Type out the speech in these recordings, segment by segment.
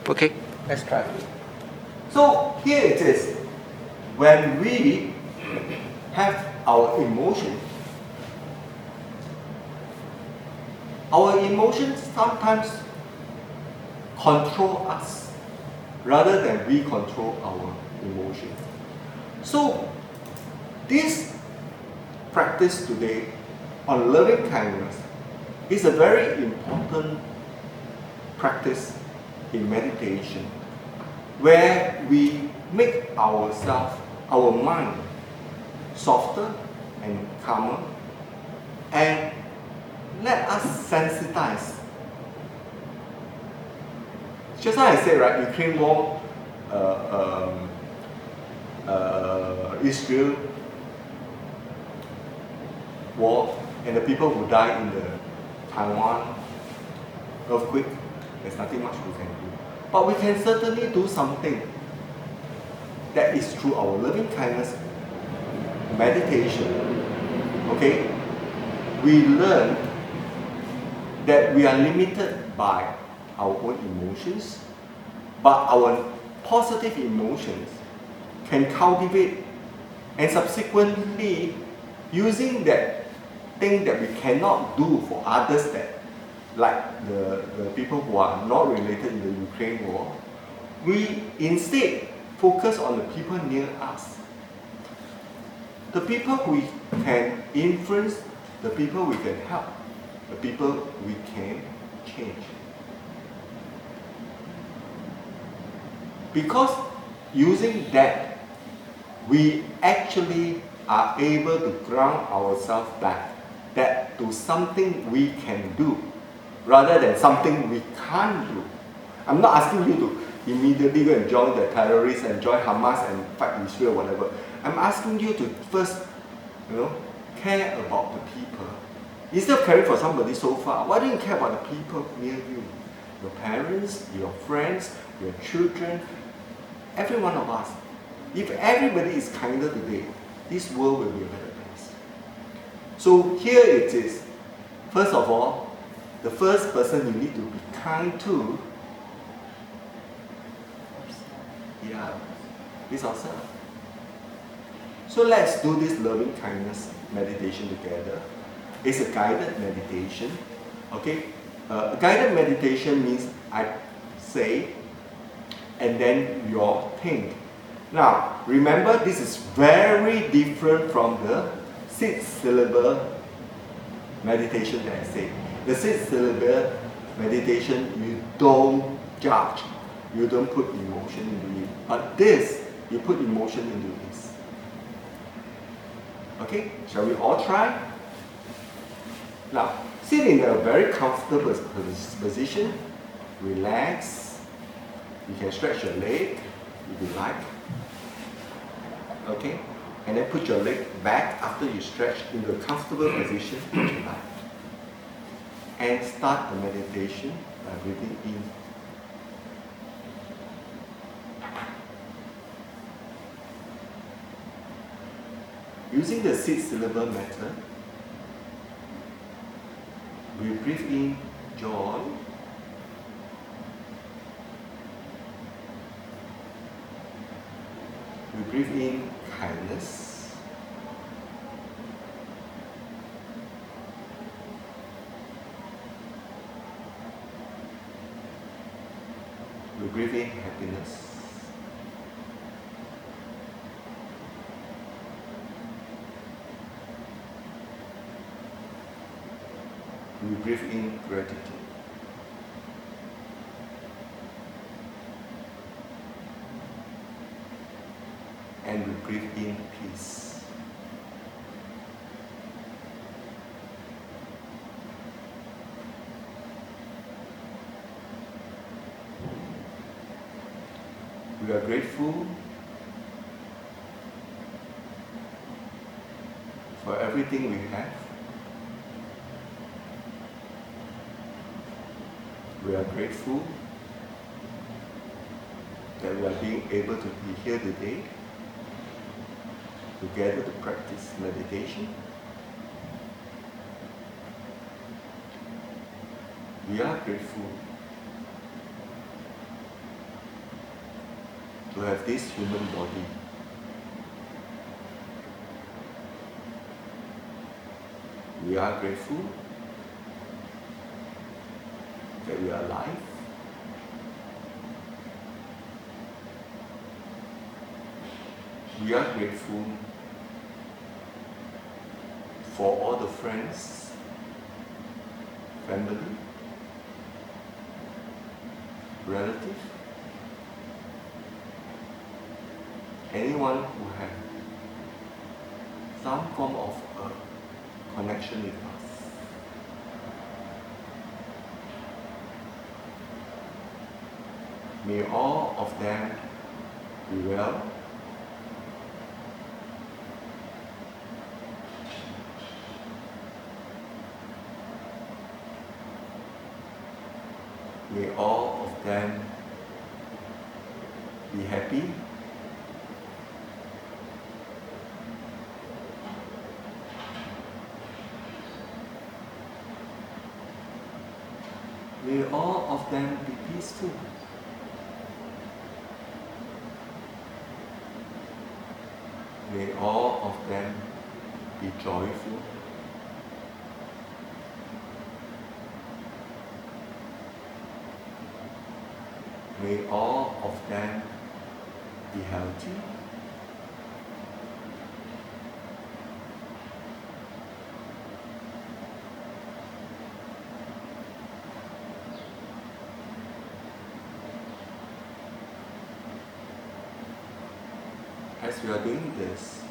Okay, let's try. So here it is. When we have our emotions sometimes control us rather than we control our emotions. So this practice today on loving kindness is a very important practice in meditation, where we make ourselves, our mind, softer and calmer, and let us sensitize. Just like I said, right, Ukraine war, Israel war, and the people who died in the Taiwan earthquake, there's nothing much we can do. But we can certainly do something that is through our loving kindness meditation. Okay? We learn that we are limited by our own emotions, but our positive emotions can cultivate, and subsequently using that thing that we cannot do for others, that like the people who are not related in the Ukraine war, we instead focus on the people near us, the people we can influence, the people we can help, the people we can change. Because using that, we actually are able to ground ourselves back that to something we can do rather than something we can't do. I'm not asking you to immediately go and join the terrorists and join Hamas and fight Israel or whatever. I'm asking you to first, care about the people. Instead of caring for somebody so far, why don't you care about the people near you? Your parents, your friends, your children, every one of us. If everybody is kinder today, this world will be a better place. So here it is. First of all, the first person you need to be kind to is ourselves. So let's do this loving kindness meditation together. It's a guided meditation. Okay? A guided meditation means I say and then you think. Now, remember, this is very different from the 6-syllable meditation that I say. The 6-syllable meditation, you don't judge. You don't put emotion into it. But this, you put emotion into this. Okay? Shall we all try? Now, sit in a very comfortable position. Relax. You can stretch your leg if you like. Okay? And then put your leg back after you stretch into a comfortable position if you like. And start the meditation by breathing in. Using the 6-syllable method, we breathe in joy, we breathe in kindness, we breathe in happiness, we breathe in gratitude. And we breathe in peace. We are grateful for everything we have. We are grateful that we are being able to be here today, together to practice meditation. We are grateful to have this human body. We are grateful that we are alive. We are grateful for all the friends, family, relatives, anyone who has some form of a connection with us. May all of them be well. May all of them be happy. May all of them be peaceful. May all of them be joyful. May all of them be healthy. As we are doing this,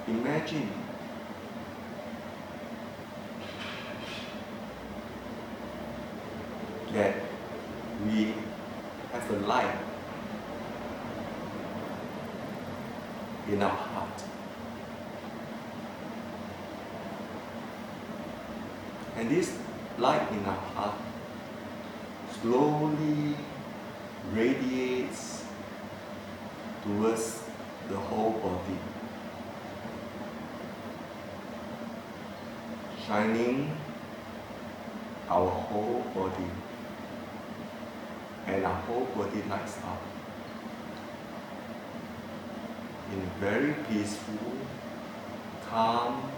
imagine that we have a light in our heart. And this light in our heart slowly radiates towards the whole body, shining our whole body, and our whole body lights up in a very peaceful, calm,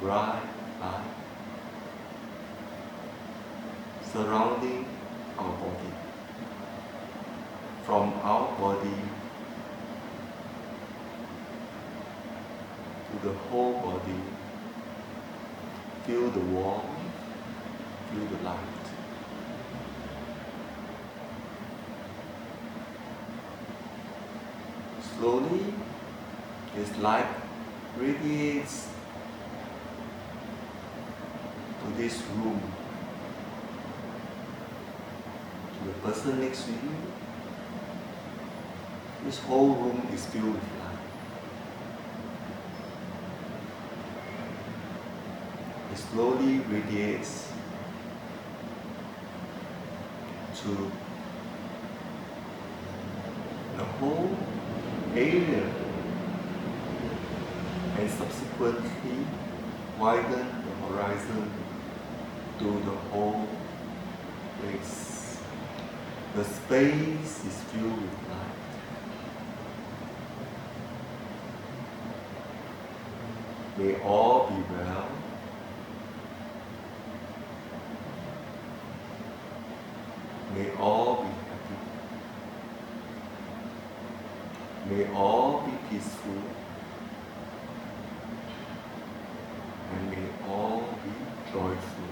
bright light surrounding our body. From our body to the whole body, feel the warmth, feel the light. Slowly, this light radiates to this room, to the person next to you. This whole room is filled with light. It slowly radiates to the whole area and subsequently widen the horizon to the whole place. The space is filled with light. May all be well. May all be happy. May all be peaceful. And may all be joyful.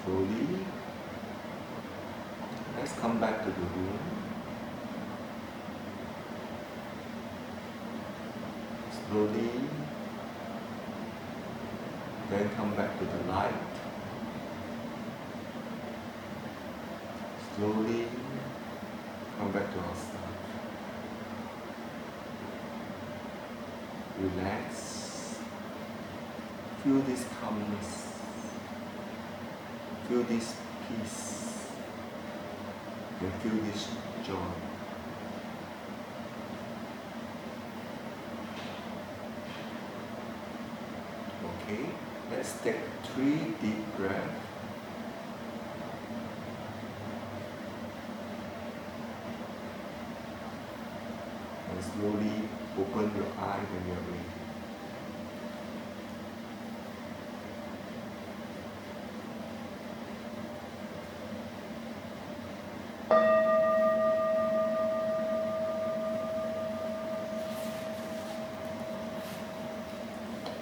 Slowly, let's come back to the room. Slowly, then come back to the light. Slowly, come back to ourselves. Relax. Feel this calmness. Feel this peace. And feel this joy. Okay? Let's take 3 deep breaths. And slowly open your eye when you're ready.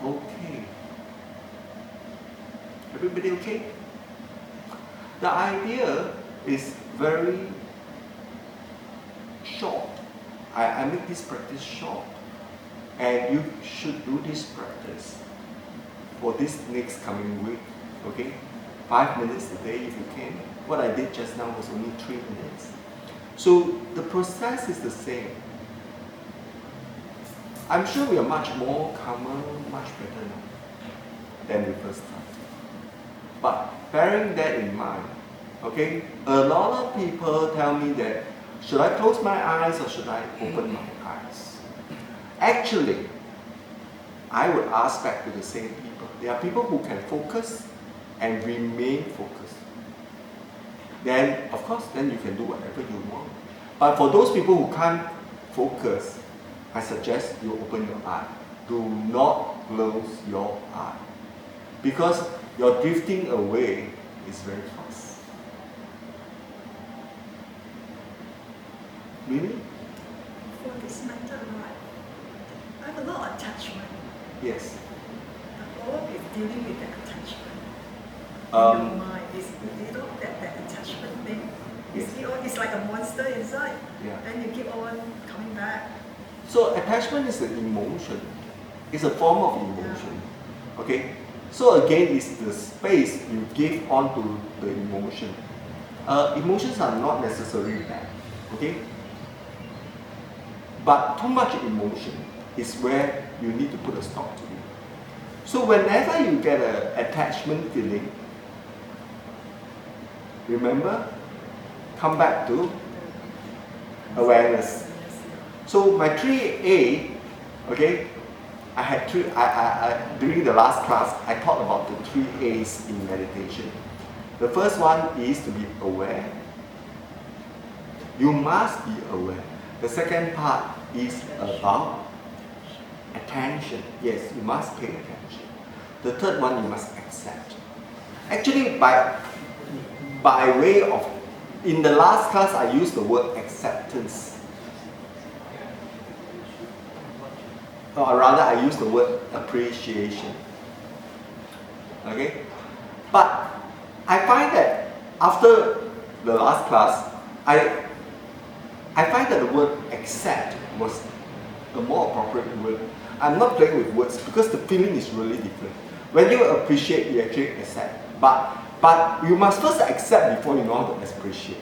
Okay. Everybody okay? The idea is very short. I make this practice short. And you should do this practice for this next coming week. Okay? 5 minutes a day if you can. What I did just now was only 3 minutes. So the process is the same. I'm sure we are much more calmer, much better now than we first started. But bearing that in mind, okay, a lot of people tell me that, should I close my eyes or should I open my eyes? Actually, I would ask back to the same people. There are people who can focus and remain focused. Then, of course, then you can do whatever you want. But for those people who can't focus, I suggest you open your eye. Do not close your eye. Because your drifting away is very fast. Really? For this method, right, I have a lot of attachment. Yes. The problem is dealing with the attachment. Um, In your mind, is that attachment thing. Yes. It's like a monster inside. Yeah. And you keep on coming back. So attachment is an emotion. It's a form of emotion. Okay? So again, it's the space you give onto the emotion. Emotions are not necessarily bad. Okay? But too much emotion is where you need to put a stop to it. So whenever you get an attachment feeling, remember, come back to awareness. So my 3A, okay, I had during the last class, I talked about the 3 A's in meditation. The first one is to be aware. You must be aware. The second part is about attention. Yes, you must pay attention. The third one, you must accept. Actually, by way of, in the last class, I used the word acceptance. Or rather, I used the word appreciation. Okay? But I find that after the last class, I find that the word accept was a more appropriate word. I'm not playing with words because the feeling is really different. When you appreciate, you actually accept. But you must first accept before you know how to appreciate.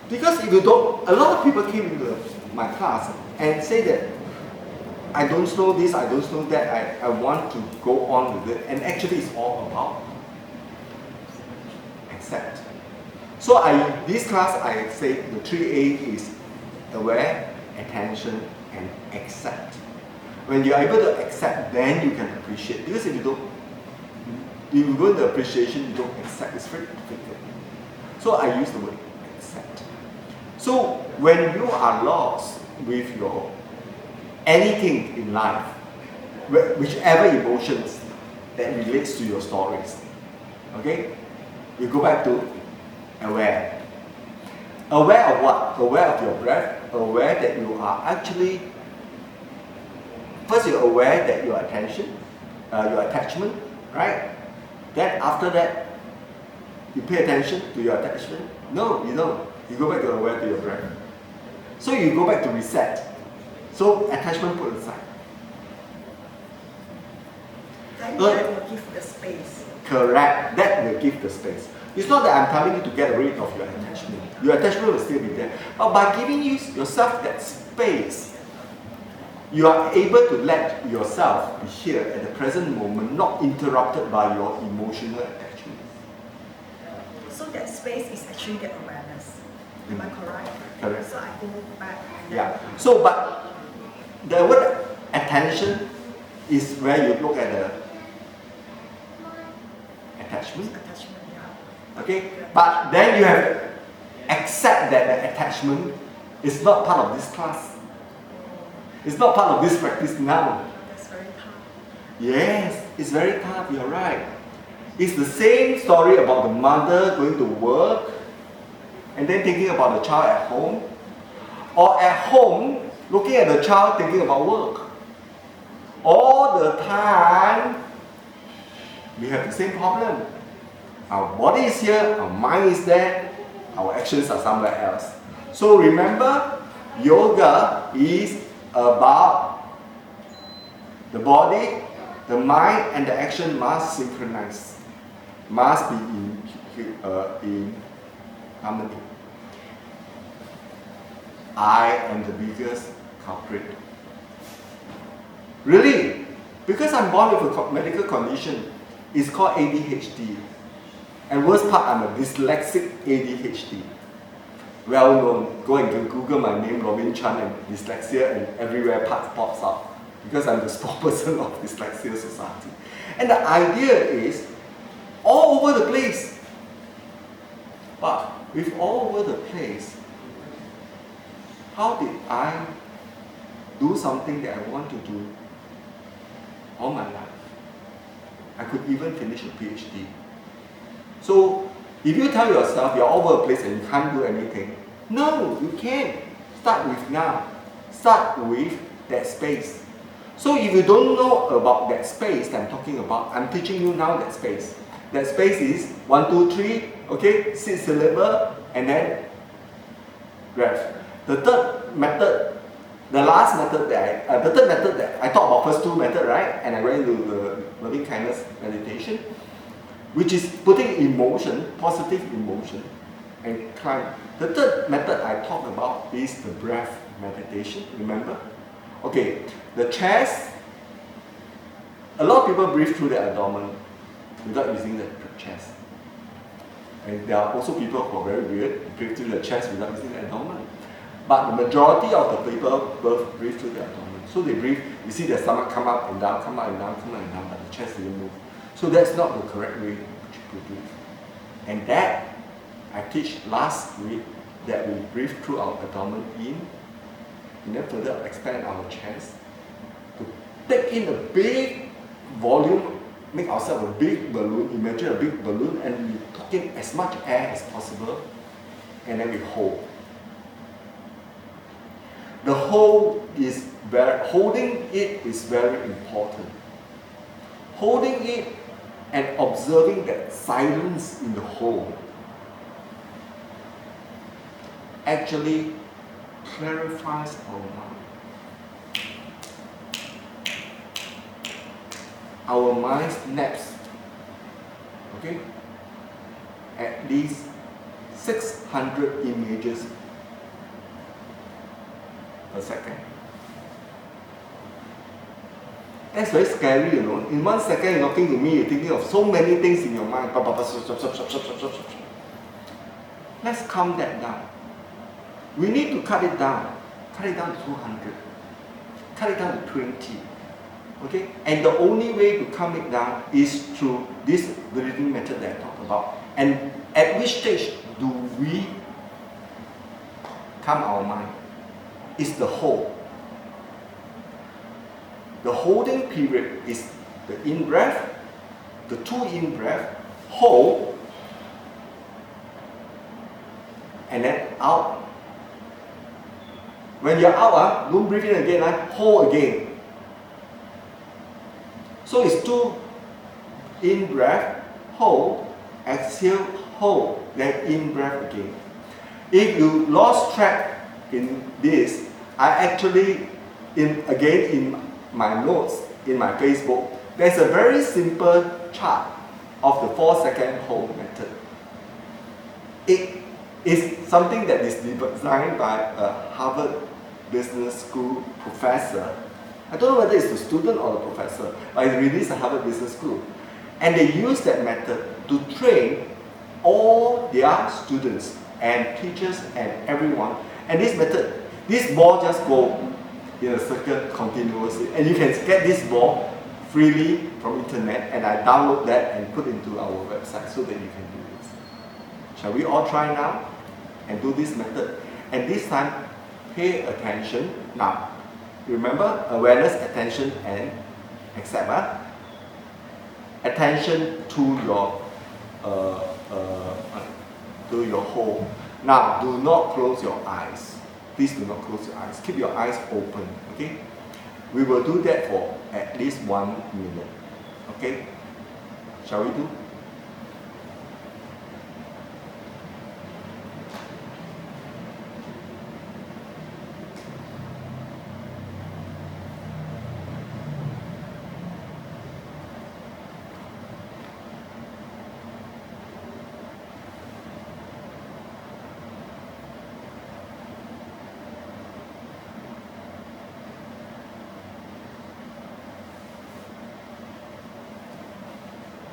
Because if you don't, a lot of people came into my class and say that I don't know this, I don't know that, I want to go on with it. And actually it's all about accept. So this class I say the 3A is aware, attention, and accept. When you're able to accept, then you can appreciate. Because if you don't, if you go into appreciation, you don't accept, it's very difficult. So I use the word accept. So when you are lost with your anything in life, whichever emotions that relates to your stories, okay, you go back to aware. Aware of what? Aware of your breath, aware that you are actually, first you're aware that your attention, your attachment, right? Then after that, you pay attention to your attachment? No, you don't. You go back to aware to your breath. So you go back to reset. So attachment put aside. Then that will give the space. Correct. That will give the space. It's not that I'm telling you to get rid of your attachment. Your attachment will still be there. But by giving yourself that space, you are able to let yourself be here at the present moment, not interrupted by your emotional attachment. So that space is actually the awareness. Am I correct? Correct. So I go back. Yeah. So, but the word attention is where you look at attachment. Attachment, yeah. Okay? But then you have to accept that the attachment is not part of this class. It's not part of this practice now. That's very tough. Yes, it's very tough, you're right. It's the same story about the mother going to work and then thinking about the child at home, or at home looking at the child thinking about work. All the time, we have the same problem. Our body is here, our mind is there, our actions are somewhere else. So remember, yoga is about the body, the mind, and the action must synchronize, must be in harmony. I am the biggest culprit. Really, because I'm born with a medical condition, it's called ADHD. And worst part, I'm a dyslexic ADHD. Well known. Go and Google my name, Robin Chan, and dyslexia, and everywhere pops up. Because I'm the spokesperson of Dyslexia Society. And the idea is all over the place. But with all over the place, how did I do something that I want to do all my life? I could even finish a PhD. So, if you tell yourself you're all over the place and you can't do anything, no, you can't. Start with now. Start with that space. So if you don't know about that space that I'm talking about, I'm teaching you now that space. That space is 1, 2, 3, okay, 6 syllable, and then breath. The third method, the third method that I talked about, first two methods, right? And I went into the loving kindness meditation, which is putting emotion, positive emotion, and climb. The third method I talked about is the breath meditation, remember? Okay, the chest, a lot of people breathe through their abdomen without using the chest. And there are also people who are very weird, breathe through the chest without using the abdomen. But the majority of the people both breathe through the abdomen. So they breathe, you see their stomach come up and down, come up and down, come up and down, but the chest didn't move. So that's not the correct way to breathe. And that, I teach last week, that we breathe through our abdomen in, and then further expand our chest, to take in a big volume, make ourselves a big balloon, imagine a big balloon, and we take in as much air as possible, and then we hold. The holding it is very important. Holding it and observing that silence in the hold actually clarifies our mind. Our mind snaps, okay, at least 600 images per second. That's very scary, you know. In 1 second, you're talking to me, you're thinking of so many things in your mind. Let's calm that down. We need to cut it down. Cut it down to 200. Cut it down to 20. Okay? And the only way to calm it down is through this breathing method that I talked about. And at which stage do we calm our mind? It's the hold. The holding period is the in-breath, the 2 in-breath, hold, and then out. When you're out, don't breathe in again, hold again. So it's 2 in-breath, hold, exhale, hold, then in-breath again. If you lost track in this, I actually, in my notes, in my Facebook, there's a very simple chart of the 4-second hold method. It is something that is designed by a Harvard Business School professor. I don't know whether it's the student or the professor, but it really is a Harvard Business School. And they use that method to train all their students and teachers and everyone. And this method, this ball just go in a circle continuously, and you can get this ball freely from internet, and I download that and put into our website so that you can do this. Shall we all try now and do this method? And this time, pay attention. Now, remember awareness, attention, and accept. Attention to your whole. Now, do not close your eyes. Please do not close your eyes. Keep your eyes open. Okay. We will do that for at least 1 minute. Okay? Shall we do?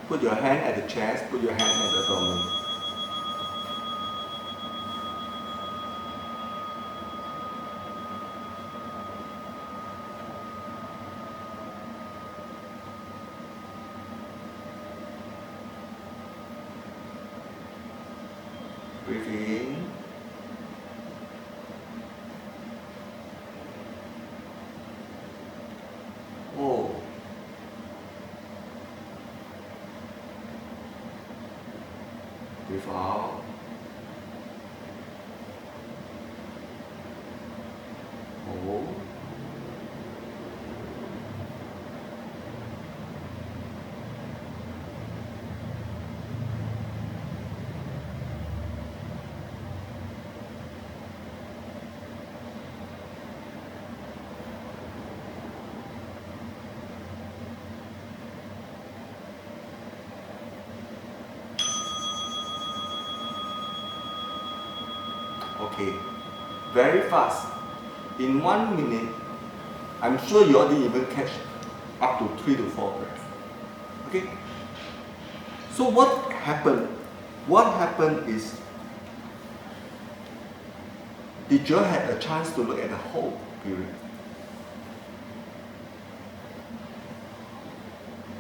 Put your hand at the chest, put your hand at the abdomen. Breathe in. Hold. Breathe out. Hold. Okay, very fast. In 1 minute, I'm sure you all didn't even catch up to 3 to 4 breaths. Okay? So what happened? What happened is, did you all have a chance to look at the whole period?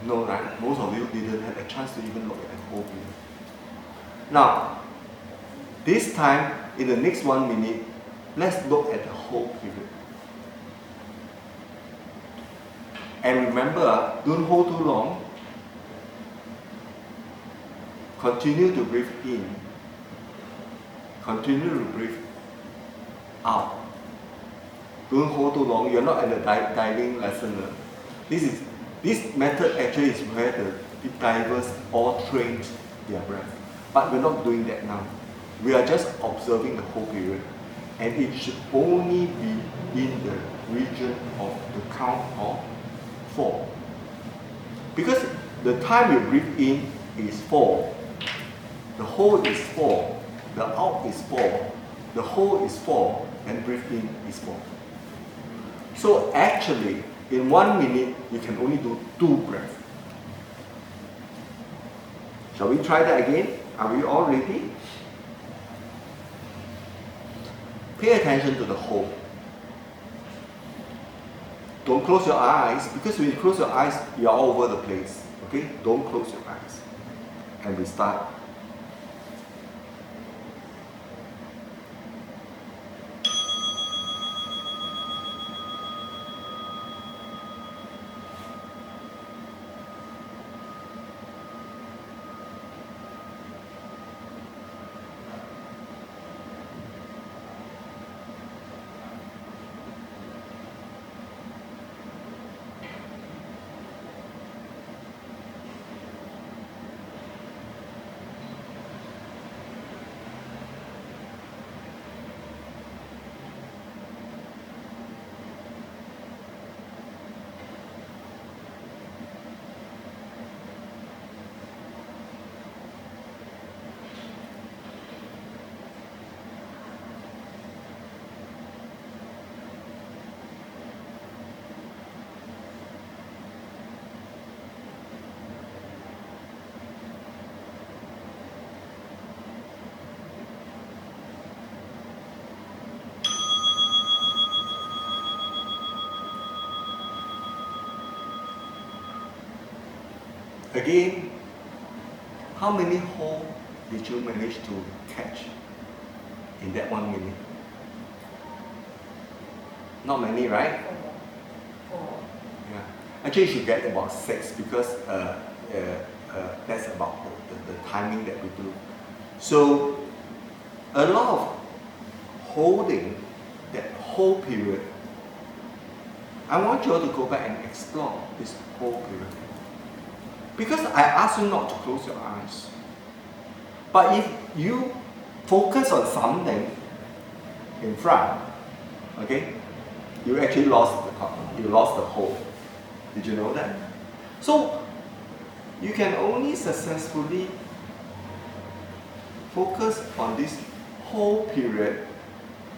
No, right? Most of you didn't have a chance to even look at the whole period. Now, this time, in the next 1 minute, let's look at the whole period. And remember, don't hold too long. Continue to breathe in. Continue to breathe out. Don't hold too long. You're not at the diving lesson. This method actually is where the divers all train their breath. But we're not doing that now. We are just observing the whole period. And it should only be in the region of the count of 4. Because the time you breathe in is 4. The hold is 4. The out is 4. The hold is 4. And breathe in is 4. So actually, in 1 minute, you can only do 2 breaths. Shall we try that again? Are we all ready? Pay attention to the whole. Don't close your eyes, because when you close your eyes, you're all over the place. Okay? Don't close your eyes. And we start. Again, how many holes did you manage to catch in that 1 minute? Not many, right? Yeah. Actually, you should get about 6 because that's about the timing that we do. So, a lot of holding that whole period, I want you all to go back and explore this whole period. Because I ask you not to close your eyes. But if you focus on something in front, okay, you actually lost the whole. Did you know that? So you can only successfully focus on this whole period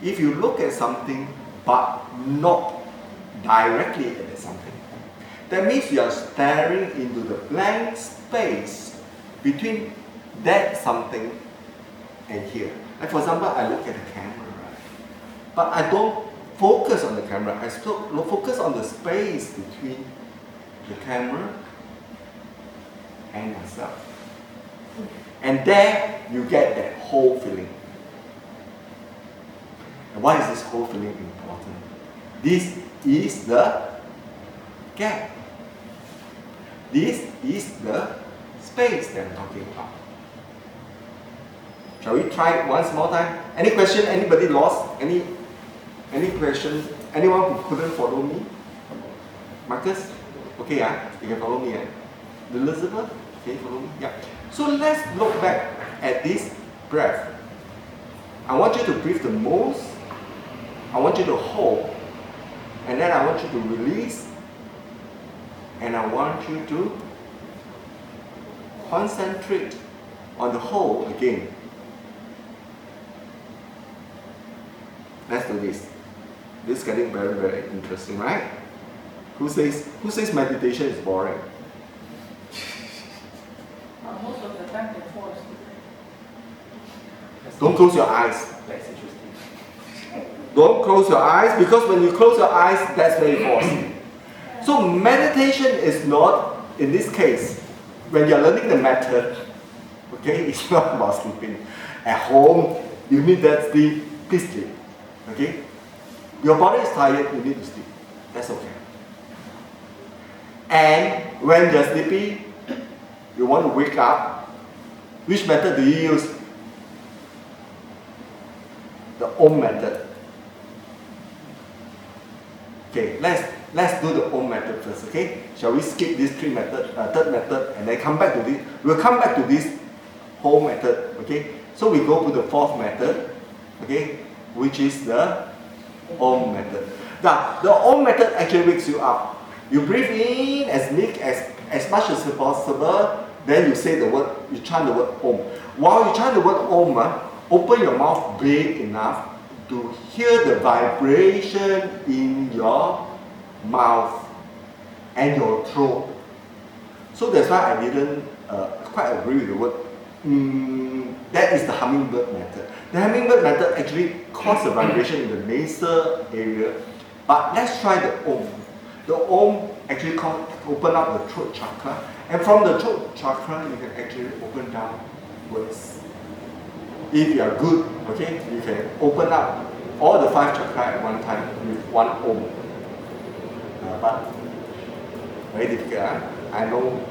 if you look at something but not directly at something. That means you are staring into the blank space between that something and here. Like for example, I look at the camera, right? But I don't focus on the camera. I still focus on the space between the camera and myself. And there you get that whole feeling. And why is this whole feeling important? This is the gap. This is the space that I'm talking about. Shall we try it once more time? Any question? Anybody lost? Any question? Anyone who couldn't follow me? Marcus? Okay, you can follow me. Elizabeth? Okay, follow me? Yeah. So let's look back at this breath. I want you to breathe the most. I want you to hold. And then I want you to release. And I want you to concentrate on the hold again. Let's do this. This is getting very, very interesting, right? Who says meditation is boring? Most of the time they fall asleep. Don't close your eyes. That's interesting. Don't close your eyes, because when you close your eyes, that's where you fall asleep. So meditation is not, in this case, when you're learning the method, okay, it's not about sleeping. At home, you need that sleep, please sleep. Okay? Your body is tired, you need to sleep. That's okay. And when you're sleepy, you want to wake up, which method do you use? The Om method. Okay, let's do the Om method first, okay? Shall we skip this third method, and then come back to this? We'll come back to this whole method, okay? So we go to the fourth method, okay, which is the Om method. Now, the Om method actually wakes you up. You breathe in as much as possible, then you say the word, you chant the word Om. While you chant the word Om, open your mouth big enough to hear the vibration in your mouth and your throat. So that's why I didn't quite agree with the word. That is the hummingbird method. The hummingbird method actually causes a vibration in the nasal area. But let's try the Om. The Om actually open up the throat chakra. And from the throat chakra, you can actually open downwards. If you are good, okay, you can open up all the 5 chakras at one time with one Om. But very difficult, I know